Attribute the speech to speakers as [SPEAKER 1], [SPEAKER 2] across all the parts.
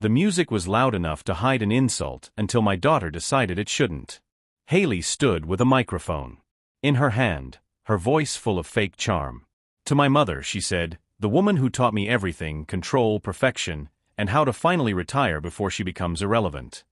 [SPEAKER 1] The music was loud enough to hide an insult until my daughter decided it shouldn't. Haley stood with a microphone in her hand, her voice full of fake charm. To my mother, she said, the woman who taught me everything, control, perfection, and how to finally retire before she becomes irrelevant.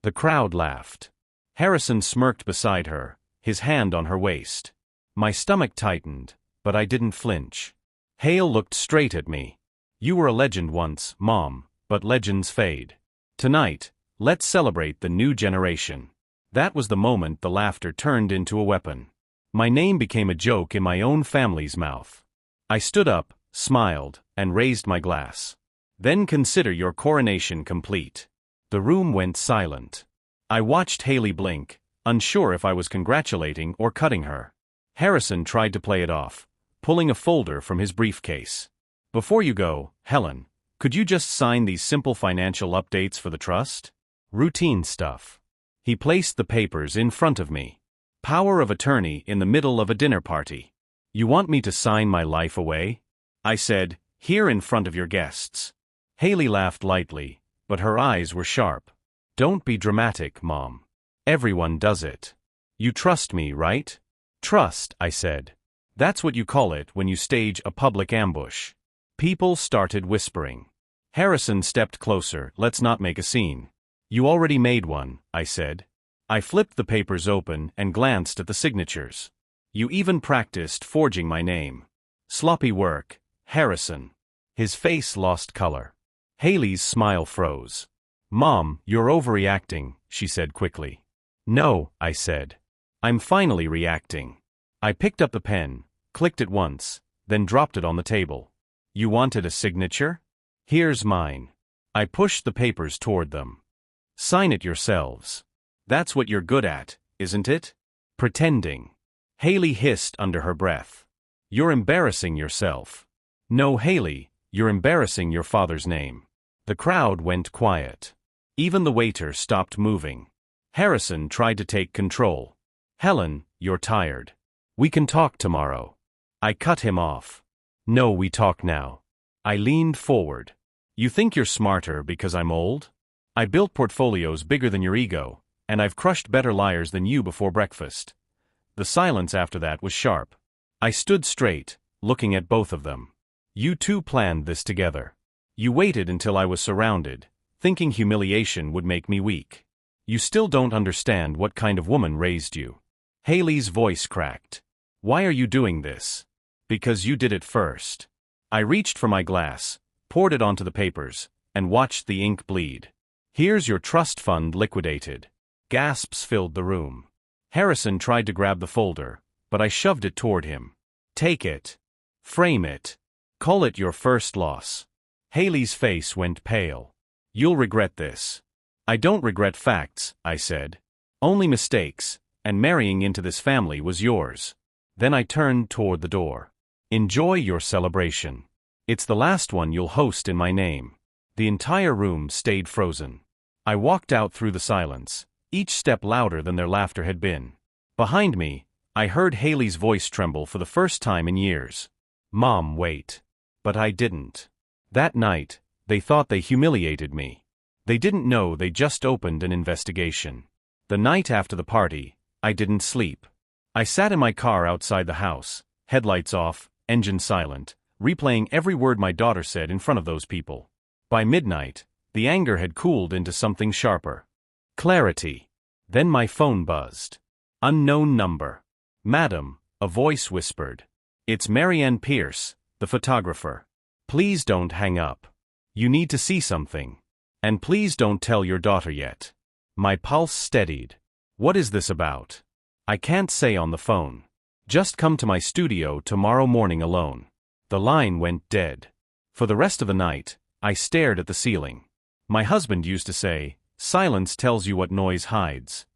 [SPEAKER 1] The crowd laughed. Harrison smirked beside her, his hand on her waist. My stomach tightened, but I didn't flinch. Hale looked straight at me. You were a legend once, Mom, but legends fade. Tonight, let's celebrate the new generation. That was the moment the laughter turned into a weapon. My name became a joke in my own family's mouth. I stood up, smiled, and raised my glass. Then consider your coronation complete. The room went silent. I watched Haley blink, unsure if I was congratulating or cutting her. Harrison tried to play it off, pulling a folder from his briefcase. Before you go, Helen, could you just sign these simple financial updates for the trust? Routine stuff. He placed the papers in front of me. Power of attorney in the middle of a dinner party. You want me to sign my life away? I said, here in front of your guests. Haley laughed lightly, but her eyes were sharp. Don't be dramatic, Mom. Everyone does it. You trust me, right? Trust, I said. That's what you call it when you stage a public ambush. People started whispering. Harrison stepped closer. Let's not make a scene. You already made one, I said. I flipped the papers open and glanced at the signatures. You even practiced forging my name. Sloppy work, Harrison. His face lost color. Haley's smile froze. Mom, you're overreacting, she said quickly. No, I said. I'm finally reacting. I picked up the pen, clicked it once, then dropped it on the table. You wanted a signature? Here's mine. I pushed the papers toward them. Sign it yourselves. That's what you're good at, isn't it? Pretending. Haley hissed under her breath. You're embarrassing yourself. No, Haley, you're embarrassing your father's name. The crowd went quiet. Even the waiter stopped moving. Harrison tried to take control. Helen, you're tired. We can talk tomorrow. I cut him off. No, we talk now. I leaned forward. You think you're smarter because I'm old? I built portfolios bigger than your ego, and I've crushed better liars than you before breakfast. The silence after that was sharp. I stood straight, looking at both of them. You two planned this together. You waited until I was surrounded, thinking humiliation would make me weak. You still don't understand what kind of woman raised you. Haley's voice cracked. Why are you doing this? Because you did it first. I reached for my glass, poured it onto the papers, and watched the ink bleed. Here's your trust fund liquidated. Gasps filled the room. Harrison tried to grab the folder, but I shoved it toward him. Take it. Frame it. Call it your first loss. Haley's face went pale. You'll regret this. I don't regret facts, I said. Only mistakes, and marrying into this family was yours. Then I turned toward the door. Enjoy your celebration. It's the last one you'll host in my name. The entire room stayed frozen. I walked out through the silence, each step louder than their laughter had been. Behind me, I heard Haley's voice tremble for the first time in years. Mom, wait. But I didn't. That night, they thought they humiliated me. They didn't know they just opened an investigation. The night after the party, I didn't sleep. I sat in my car outside the house, headlights off, engine silent, replaying every word my daughter said in front of those people. By midnight, the anger had cooled into something sharper. Clarity. Then my phone buzzed. Unknown number. Madam, a voice whispered. It's Marianne Pierce, the photographer. Please don't hang up. You need to see something. And please don't tell your daughter yet. My pulse steadied. What is this about? I can't say on the phone. Just come to my studio tomorrow morning alone. The line went dead. For the rest of the night, I stared at the ceiling. My husband used to say, silence tells you what noise hides.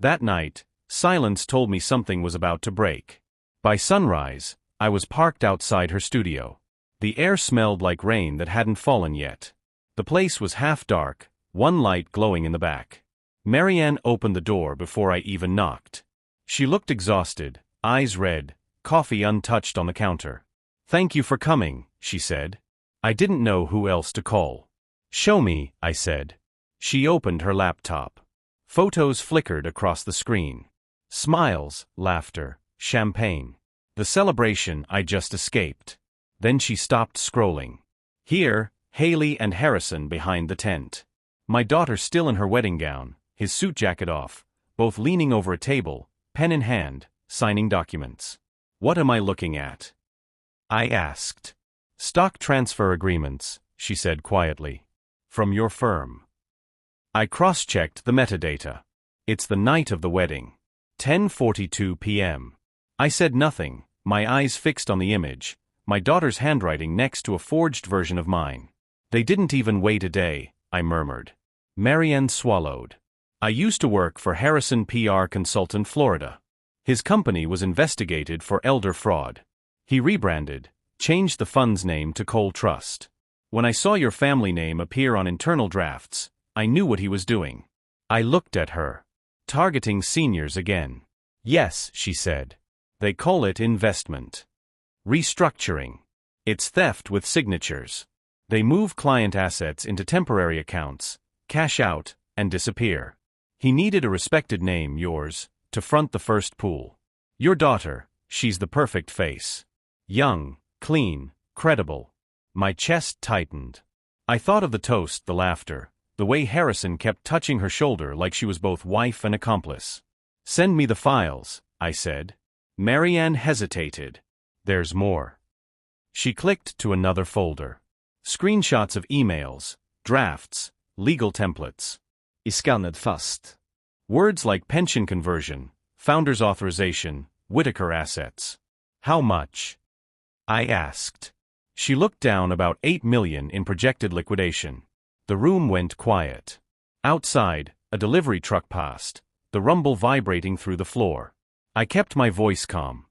[SPEAKER 1] That night, silence told me something was about to break. By sunrise, I was parked outside her studio. The air smelled like rain that hadn't fallen yet. The place was half dark, one light glowing in the back. Marianne opened the door before I even knocked. She looked exhausted, eyes red, coffee untouched on the counter. Thank you for coming, she said. I didn't know who else to call. Show me, I said. She opened her laptop. Photos flickered across the screen. Smiles, laughter, champagne. The celebration I just escaped. Then she stopped scrolling. Here, Haley and Harrison behind the tent. My daughter still in her wedding gown, his suit jacket off, both leaning over a table, pen in hand, signing documents. What am I looking at? I asked. Stock transfer agreements, she said quietly. From your firm. I cross-checked the metadata. It's the night of the wedding. 10:42 p.m. I said nothing, my eyes fixed on the image, my daughter's handwriting next to a forged version of mine. They didn't even wait a day, I murmured. Marianne swallowed. I used to work for Harrison PR Consultant Florida. His company was investigated for elder fraud. He rebranded, changed the fund's name to Cole Trust. When I saw your family name appear on internal drafts, I knew what he was doing. I looked at her. Targeting seniors again. Yes, she said. They call it investment. Restructuring. It's theft with signatures. They move client assets into temporary accounts, cash out, and disappear. He needed a respected name, yours, to front the first pool. Your daughter, she's the perfect face. Young, clean, credible. My chest tightened. I thought of the toast, the laughter, the way Harrison kept touching her shoulder like she was both wife and accomplice. Send me the files, I said. Marianne hesitated. There's more. She clicked to another folder. Screenshots of emails, drafts, legal templates. Iskannad fast. Words like pension conversion, founder's authorization, Whitaker assets. How much? I asked. She looked down about 8 million in projected liquidation. The room went quiet. Outside, a delivery truck passed, the rumble vibrating through the floor. I kept my voice calm.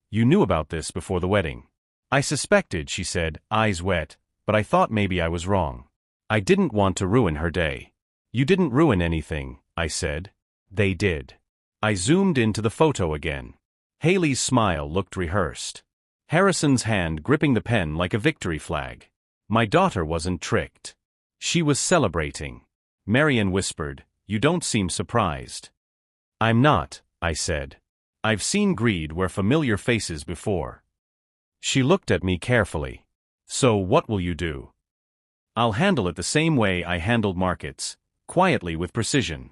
[SPEAKER 1] You knew about this before the wedding. I suspected, she said, eyes wet, but I thought maybe I was wrong. I didn't want to ruin her day. You didn't ruin anything, I said. They did. I zoomed into the photo again. Haley's smile looked rehearsed. Harrison's hand gripping the pen like a victory flag. My daughter wasn't tricked. She was celebrating. Marianne whispered, You don't seem surprised. I'm not, I said. I've seen greed wear familiar faces before. She looked at me carefully. So what will you do? I'll handle it the same way I handled markets, quietly with precision.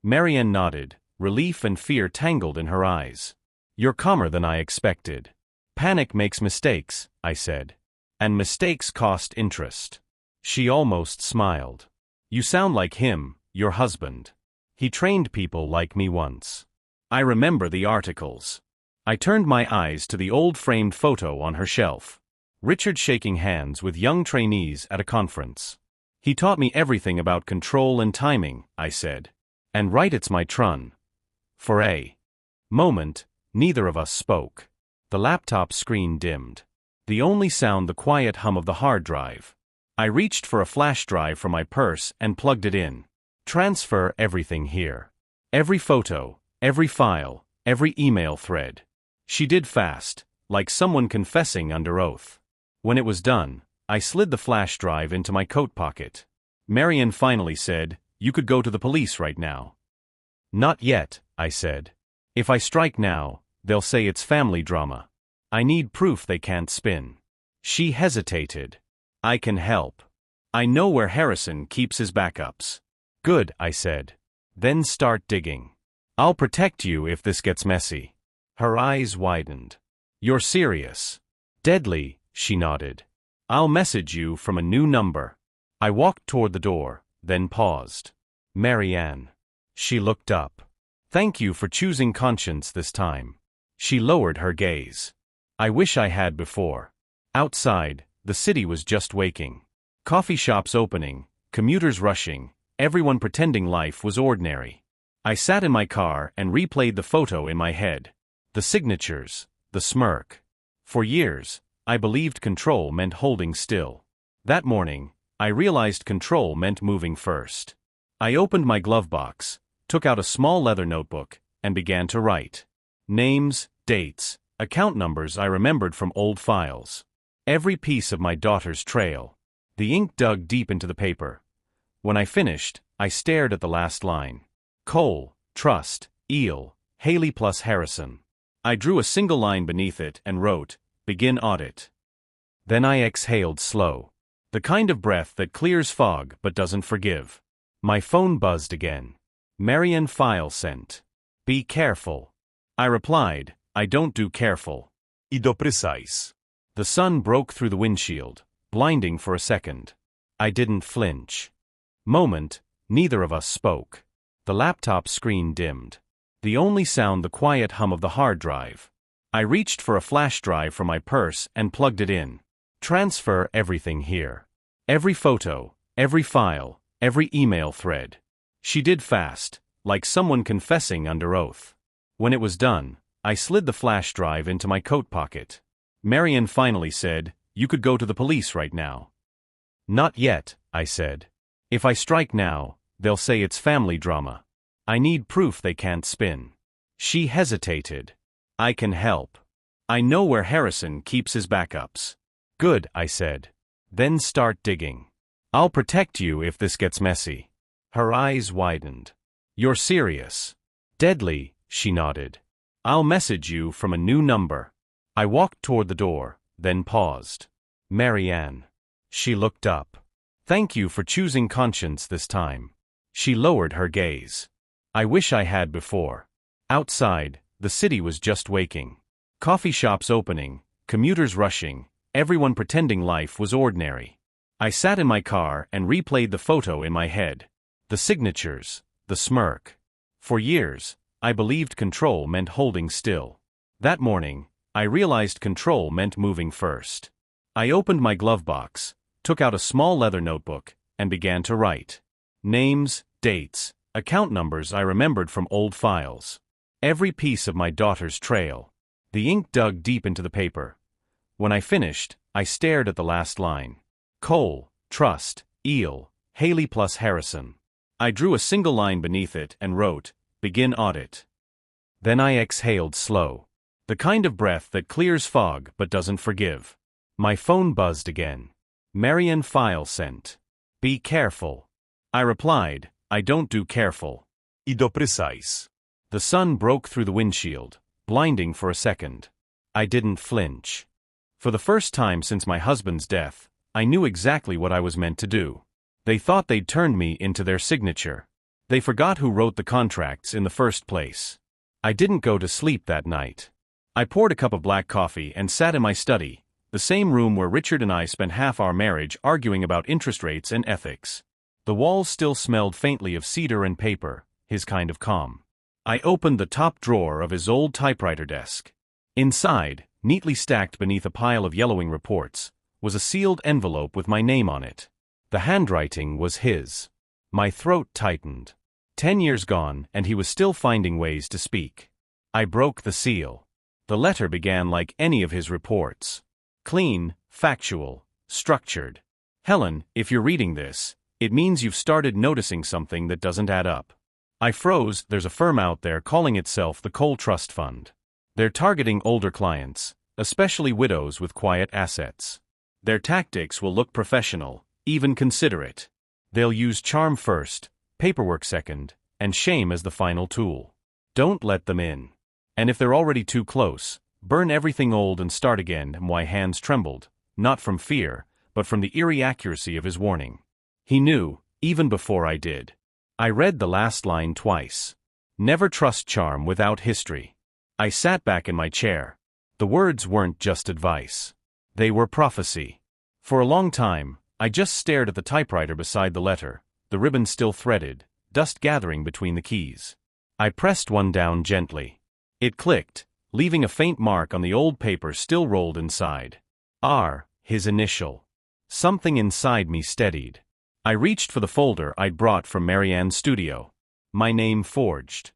[SPEAKER 1] Marianne nodded, relief and fear tangled in her eyes. You're calmer than I expected. Panic makes mistakes, I said. And mistakes cost interest. She almost smiled. You sound like him, your husband. He trained people like me once. I remember the articles. I turned my eyes to the old framed photo on her shelf. Richard shaking hands with young trainees at a conference. He taught me everything about control and timing, I said. And right, it's my turn. For a moment, neither of us spoke. The laptop screen dimmed. The only sound the quiet hum of the hard drive. I reached for a flash drive from my purse and plugged it in. Transfer everything here. Every photo, every file, every email thread. She did fast, like someone confessing under oath. When it was done, I slid the flash drive into my coat pocket. Marianne finally said, You could go to the police right now. Not yet, I said. If I strike now, they'll say it's family drama. I need proof they can't spin. She hesitated. I can help. I know where Harrison keeps his backups. Good, I said. Then start digging. I'll protect you if this gets messy. Her eyes widened. You're serious? Deadly, she nodded. I'll message you from a new number. I walked toward the door, then paused. Marianne. She looked up. Thank you for choosing conscience this time. She lowered her gaze. I wish I had before. Outside, the city was just waking. Coffee shops opening, commuters rushing, everyone pretending life was ordinary. I sat in my car and replayed the photo in my head. The signatures, the smirk. For years, I believed control meant holding still. That morning, I realized control meant moving first. I opened my glove box, took out a small leather notebook, and began to write. Names, dates, account numbers I remembered from old files. Every piece of my daughter's trail. The ink dug deep into the paper. When I finished, I stared at the last line. Cole, Trust, Eel, Haley plus Harrison. I drew a single line beneath it and wrote, Begin audit. Then I exhaled slow. The kind of breath that clears fog but doesn't forgive. My phone buzzed again. Marianne file sent. Be careful. I replied, I don't do careful. I do precise. The sun broke through the windshield, blinding for a second. I didn't flinch. Moment, neither of us spoke. The laptop screen dimmed. The only sound the quiet hum of the hard drive. I reached for a flash drive from my purse and plugged it in. Transfer everything here. Every photo, every file, every email thread. She did fast, like someone confessing under oath. When it was done, I slid the flash drive into my coat pocket. Marianne finally said, You could go to the police right now. Not yet, I said. If I strike now, they'll say it's family drama. I need proof they can't spin. She hesitated. I can help. I know where Harrison keeps his backups. Good, I said. Then start digging. I'll protect you if this gets messy. Her eyes widened. You're serious? Deadly, she nodded. I'll message you from a new number. I walked toward the door, then paused. Marianne. She looked up. Thank you for choosing conscience this time. She lowered her gaze. I wish I had before. Outside, the city was just waking. Coffee shops opening, commuters rushing, everyone pretending life was ordinary. I sat in my car and replayed the photo in my head. The signatures, the smirk. For years, I believed control meant holding still. That morning, I realized control meant moving first. I opened my glove box, took out a small leather notebook, and began to write. Names, dates, account numbers I remembered from old files. Every piece of my daughter's trail. The ink dug deep into the paper. When I finished, I stared at the last line. Cole, Trust, Eel, Haley plus Harrison. I drew a single line beneath it and wrote, Begin audit. Then I exhaled slow. The kind of breath that clears fog but doesn't forgive. My phone buzzed again. Marianne file sent. Be careful. I replied, I don't do careful. I do precise. The sun broke through the windshield, blinding for a second. I didn't flinch. For the first time since my husband's death, I knew exactly what I was meant to do. They thought they'd turned me into their signature. They forgot who wrote the contracts in the first place. I didn't go to sleep that night. I poured a cup of black coffee and sat in my study, the same room where Richard and I spent half our marriage arguing about interest rates and ethics. The walls still smelled faintly of cedar and paper, his kind of calm. I opened the top drawer of his old typewriter desk. Inside, neatly stacked beneath a pile of yellowing reports, was a sealed envelope with my name on it. The handwriting was his. My throat tightened. 10 years gone, and he was still finding ways to speak. I broke the seal. The letter began like any of his reports. Clean, factual, structured. Helen, if you're reading this, it means you've started noticing something that doesn't add up. I froze. There's a firm out there calling itself the Cole Trust Fund. They're targeting older clients, especially widows with quiet assets. Their tactics will look professional, even considerate. They'll use charm first, paperwork second, and shame as the final tool. Don't let them in. And if they're already too close, burn everything old and start again. My hands trembled, not from fear, but from the eerie accuracy of his warning. He knew, even before I did. I read the last line twice. Never trust charm without history. I sat back in my chair. The words weren't just advice. They were prophecy. For a long time, I just stared at the typewriter beside the letter, the ribbon still threaded, dust gathering between the keys. I pressed one down gently. It clicked, leaving a faint mark on the old paper still rolled inside. R, his initial. Something inside me steadied. I reached for the folder I'd brought from Marianne's studio. My name forged.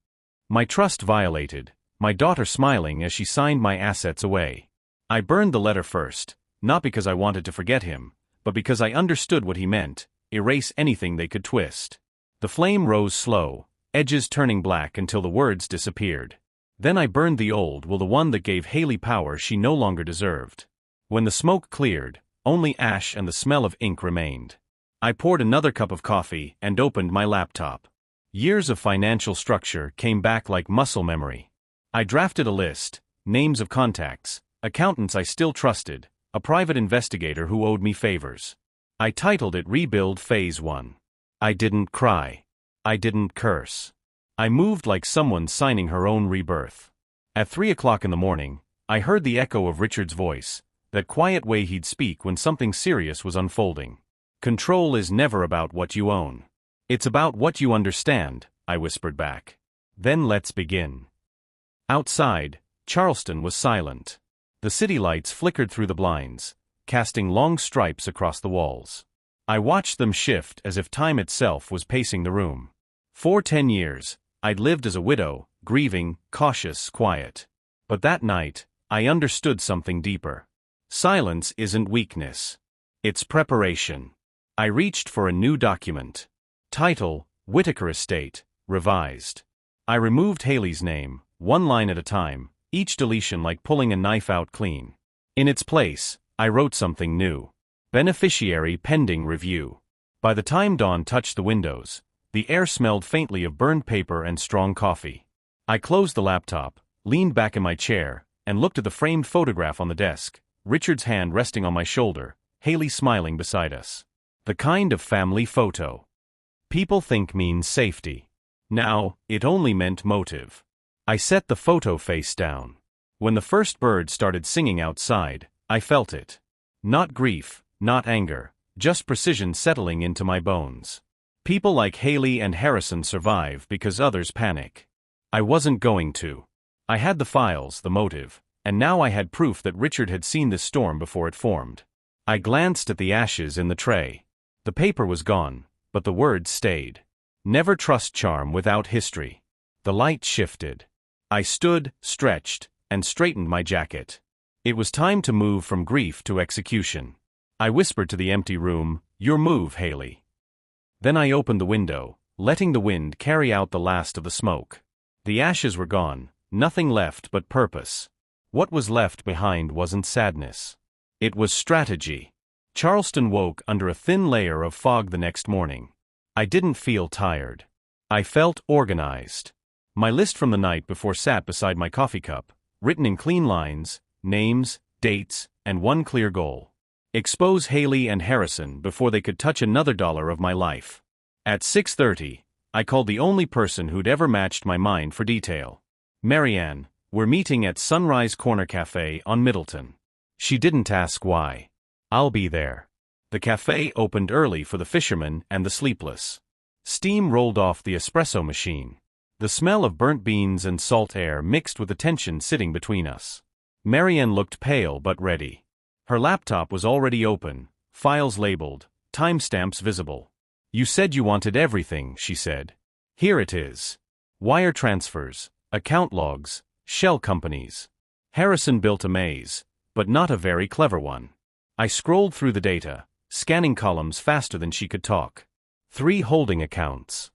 [SPEAKER 1] My trust violated, my daughter smiling as she signed my assets away. I burned the letter first, not because I wanted to forget him, but because I understood what he meant, erase anything they could twist. The flame rose slow, edges turning black until the words disappeared. Then I burned the old will, the one that gave Haley power she no longer deserved. When the smoke cleared, Only ash and the smell of ink remained. I poured another cup of coffee and opened my laptop. Years of financial structure came back like muscle memory. I drafted a list, names of contacts, accountants I still trusted, a private investigator who owed me favors. I titled it Rebuild Phase 1. I didn't cry. I didn't curse. I moved like someone signing her own rebirth. At 3 o'clock in the morning, I heard the echo of Richard's voice, that quiet way he'd speak when something serious was unfolding. Control is never about what you own. It's about what you understand, I whispered back. Then let's begin. Outside, Charleston was silent. The city lights flickered through the blinds, casting long stripes across the walls. I watched them shift as if time itself was pacing the room. For 10 years, I'd lived as a widow, grieving, cautious, quiet. But that night, I understood something deeper. Silence isn't weakness. It's preparation. I reached for a new document. Title, Whitaker Estate, Revised. I removed Haley's name, one line at a time, each deletion like pulling a knife out clean. In its place, I wrote something new. Beneficiary pending review. By the time dawn touched the windows, the air smelled faintly of burned paper and strong coffee. I closed the laptop, leaned back in my chair, and looked at the framed photograph on the desk, Richard's hand resting on my shoulder, Haley smiling beside us. The kind of family photo people think means safety. Now, it only meant motive. I set the photo face down. When the first bird started singing outside, I felt it. Not grief, not anger, just precision settling into my bones. People like Haley and Harrison survive because others panic. I wasn't going to. I had the files, the motive, and now I had proof that Richard had seen this storm before it formed. I glanced at the ashes in the tray. The paper was gone, but the words stayed. Never trust charm without history. The light shifted. I stood, stretched, and straightened my jacket. It was time to move from grief to execution. I whispered to the empty room, "Your move, Haley." Then I opened the window, letting the wind carry out the last of the smoke. The ashes were gone, nothing left but purpose. What was left behind wasn't sadness. It was strategy. Charleston woke under a thin layer of fog the next morning. I didn't feel tired. I felt organized. My list from the night before sat beside my coffee cup, written in clean lines, names, dates, and one clear goal. Expose Haley and Harrison before they could touch another dollar of my life. At 6:30, I called the only person who'd ever matched my mind for detail. "Marianne, we're meeting at Sunrise Corner Cafe on Middleton." She didn't ask why. "I'll be there." The cafe opened early for the fishermen and the sleepless. Steam rolled off the espresso machine. The smell of burnt beans and salt air mixed with the tension sitting between us. Marianne looked pale but ready. Her laptop was already open, files labeled, timestamps visible. "You said you wanted everything," she said. "Here it is. Wire transfers, account logs, shell companies." Harrison built a maze, but not a very clever one. I scrolled through the data, scanning columns faster than she could talk. 3 holding accounts.